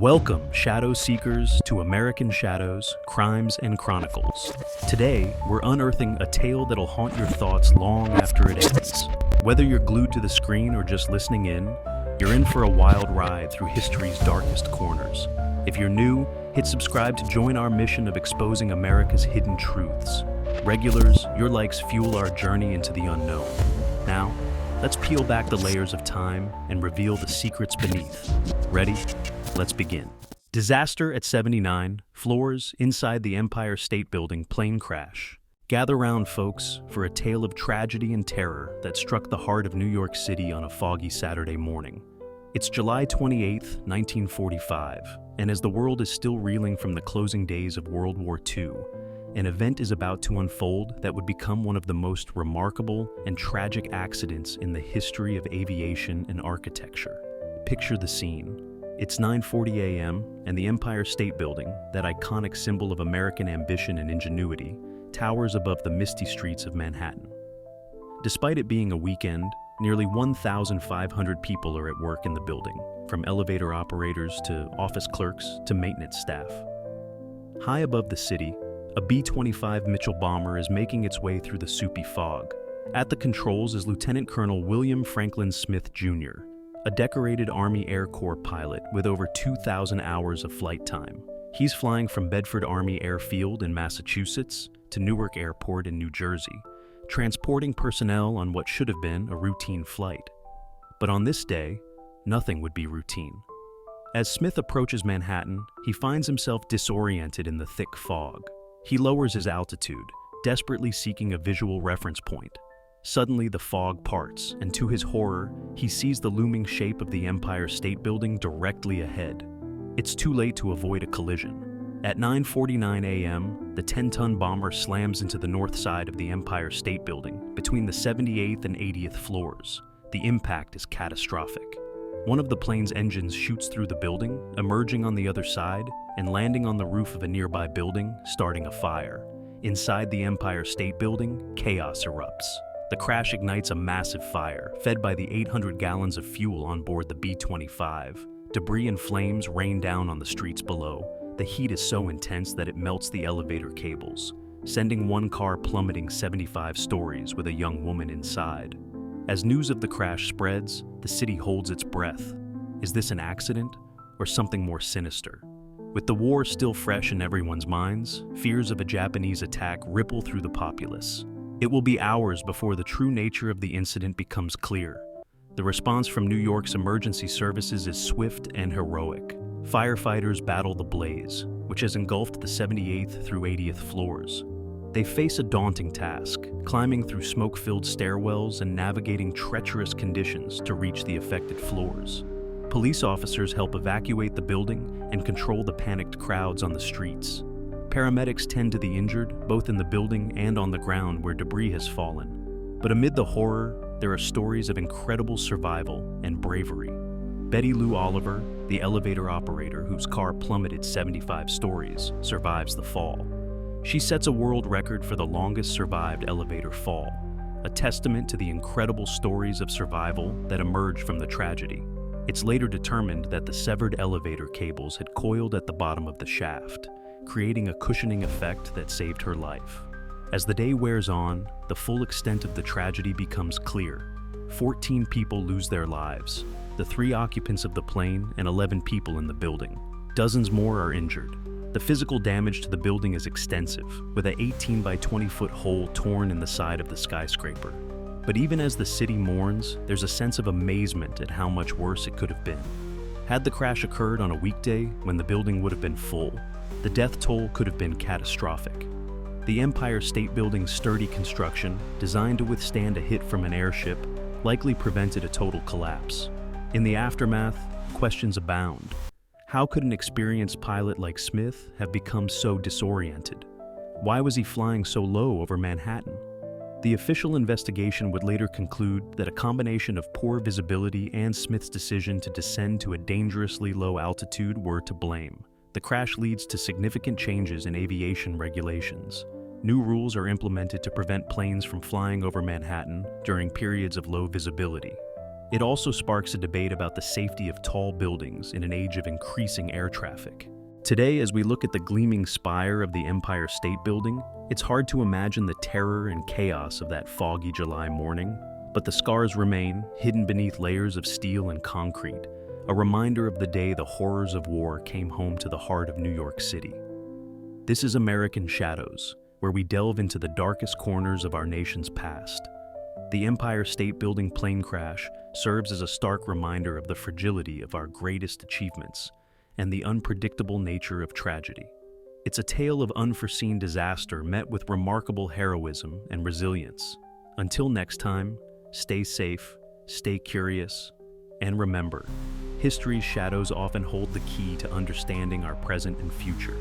Welcome, shadow seekers, to American Shadows, Crimes and Chronicles. Today, we're unearthing a tale that'll haunt your thoughts long after it ends. Whether you're glued to the screen or just listening in, you're in for a wild ride through history's darkest corners. If you're new, hit subscribe to join our mission of exposing America's hidden truths. Regulars, your likes fuel our journey into the unknown. Now, let's peel back the layers of time and reveal the secrets beneath. Ready? Let's begin. Disaster at 79, floors inside the Empire State Building plane crash. Gather round, folks, for a tale of tragedy and terror that struck the heart of New York City on a foggy Saturday morning. It's July 28, 1945, and as the world is still reeling from the closing days of World War II, an event is about to unfold that would become one of the most remarkable and tragic accidents in the history of aviation and architecture. Picture the scene. It's 9:40 a.m., and the Empire State Building, that iconic symbol of American ambition and ingenuity, towers above the misty streets of Manhattan. Despite it being a weekend, nearly 1,500 people are at work in the building, from elevator operators to office clerks to maintenance staff. High above the city, a B-25 Mitchell bomber is making its way through the soupy fog. At the controls is Lieutenant Colonel William Franklin Smith, Jr., a decorated Army Air Corps pilot with over 2,000 hours of flight time. He's flying from Bedford Army Airfield in Massachusetts to Newark Airport in New Jersey, transporting personnel on what should have been a routine flight. But on this day, nothing would be routine. As Smith approaches Manhattan, he finds himself disoriented in the thick fog. He lowers his altitude, desperately seeking a visual reference point. Suddenly, the fog parts, and to his horror, he sees the looming shape of the Empire State Building directly ahead. It's too late to avoid a collision. At 9:49 a.m., the 10-ton bomber slams into the north side of the Empire State Building, between the 78th and 80th floors. The impact is catastrophic. One of the plane's engines shoots through the building, emerging on the other side, and landing on the roof of a nearby building, starting a fire. Inside the Empire State Building, chaos erupts. The crash ignites a massive fire, fed by the 800 gallons of fuel on board the B-25. Debris and flames rain down on the streets below. The heat is so intense that it melts the elevator cables, sending one car plummeting 75 stories with a young woman inside. As news of the crash spreads, the city holds its breath. Is this an accident or something more sinister? With the war still fresh in everyone's minds, fears of a Japanese attack ripple through the populace. It will be hours before the true nature of the incident becomes clear. The response from New York's emergency services is swift and heroic. Firefighters battle the blaze, which has engulfed the 78th through 80th floors. They face a daunting task, climbing through smoke-filled stairwells and navigating treacherous conditions to reach the affected floors. Police officers help evacuate the building and control the panicked crowds on the streets. Paramedics tend to the injured, both in the building and on the ground where debris has fallen. But amid the horror, there are stories of incredible survival and bravery. Betty Lou Oliver, the elevator operator whose car plummeted 75 stories, survives the fall. She sets a world record for the longest survived elevator fall, a testament to the incredible stories of survival that emerged from the tragedy. It's later determined that the severed elevator cables had coiled at the bottom of the shaft, creating a cushioning effect that saved her life. As the day wears on, the full extent of the tragedy becomes clear. 14 people lose their lives, the 3 occupants of the plane and 11 people in the building. Dozens more are injured. The physical damage to the building is extensive, with an 18 by 20 foot hole torn in the side of the skyscraper. But even as the city mourns, there's a sense of amazement at how much worse it could have been. Had the crash occurred on a weekday when the building would have been full, the death toll could have been catastrophic. The Empire State Building's sturdy construction, designed to withstand a hit from an airship, likely prevented a total collapse. In the aftermath, questions abound. How could an experienced pilot like Smith have become so disoriented? Why was he flying so low over Manhattan? The official investigation would later conclude that a combination of poor visibility and Smith's decision to descend to a dangerously low altitude were to blame. The crash leads to significant changes in aviation regulations. New rules are implemented to prevent planes from flying over Manhattan during periods of low visibility. It also sparks a debate about the safety of tall buildings in an age of increasing air traffic. Today, as we look at the gleaming spire of the Empire State Building, it's hard to imagine the terror and chaos of that foggy July morning, but the scars remain, hidden beneath layers of steel and concrete, a reminder of the day the horrors of war came home to the heart of New York City. This is American Shadows, where we delve into the darkest corners of our nation's past. The Empire State Building plane crash serves as a stark reminder of the fragility of our greatest achievements and the unpredictable nature of tragedy. It's a tale of unforeseen disaster met with remarkable heroism and resilience. Until next time, stay safe, stay curious, and remember, history's shadows often hold the key to understanding our present and future.